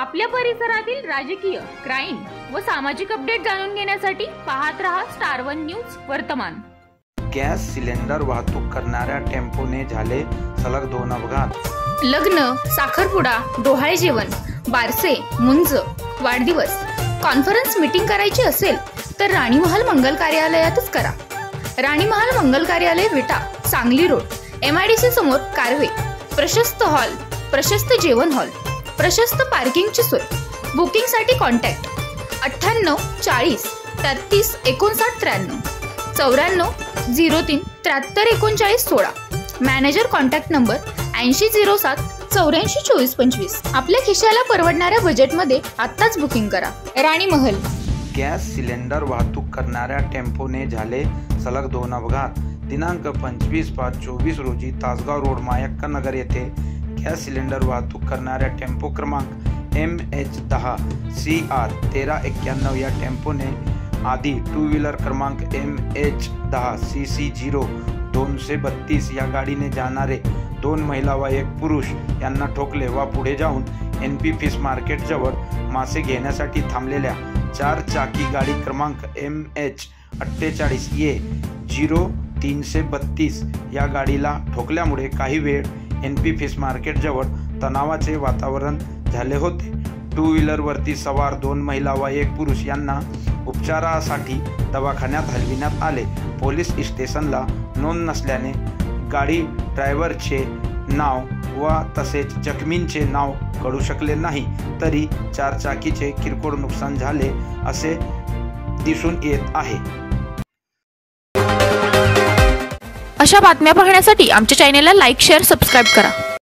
आपल्या परिसरातील राजकीय, क्राईम व सामाजिक अपडेट जाणून घेण्यासाठी पाहत रहा स्टार वन न्यूज वर्तमान। गॅस सिलेंडर वाहतूक करणाऱ्या टेम्पोने झाले सलग 2 अपघात। लग्न, साखरपुडा, डोहाळे जेवण, बारसे, मुंज, वाढदिवस, कॉन्फरन्स मीटिंग करायची असेल तर राणी महल मंगल कार्यालयातच करा। राणी महल मंगल कार्यालय विटा, सांगली रोड, MIDC समोर, कारवे। प्रशस्त हॉल, प्रशस्त जेवण हॉल, प्रशस्त पार्किंगची सोय। बुकिंग साठी कॉन्टॅक्ट 98 40 33 59 93 94 03 73 39 16। Manager contact number 80 07 84 24 25। आपल्या खिशाला परवडणाऱ्या बजेटमध्ये आत्ताच बुकिंग करा। राणी महल। गॅस सिलेंडर वाहतूक करणाऱ्या टेम्पोने झाले सलग 2 अपघात। दिनांक 25/5/24 रोजी तासगाव रोड, मायक्का नगर येथे गॅस सिलेंडर वाहतूक करणाऱ्या टेम्पो क्रमांक MH10 CR 1391 या टेम्पोने आधी 2 व्हीलर क्रमांक MH10 CC 0232 या गाडीने जाणारे 2 महिला व 1 पुरुष यांना ठोकले व पुढे जाऊन NP फिश मार्केट जवळ मासे घेण्यासाठी थांबलेल्या 4 चाकी गाडी क्रमांक MH48A 0332 या गाडीला ठोकल्यामुळे काही वेळ NP फिश मार्केट जवळ तणावाचे वातावरण झाले होते। 2 व्हीलरवरती सवार 2 महिला व 1 पुरुष यांना उपचारासाठी दवाखान्यात हलविण्यात आले। पोलीस स्टेशनला नोंद नसल्याने गाडी ड्रायव्हरचे नाव व तसेच जखमींचे नाव कळू शकले नाही, तरी 4 चाकीचे किरकोळ नुकसान झाले असे दिसून येत आहे। अशा बातम्या पाहण्यासाठी आमच्या चॅनेलला लाईक, शेअर, सबस्क्राईब करा।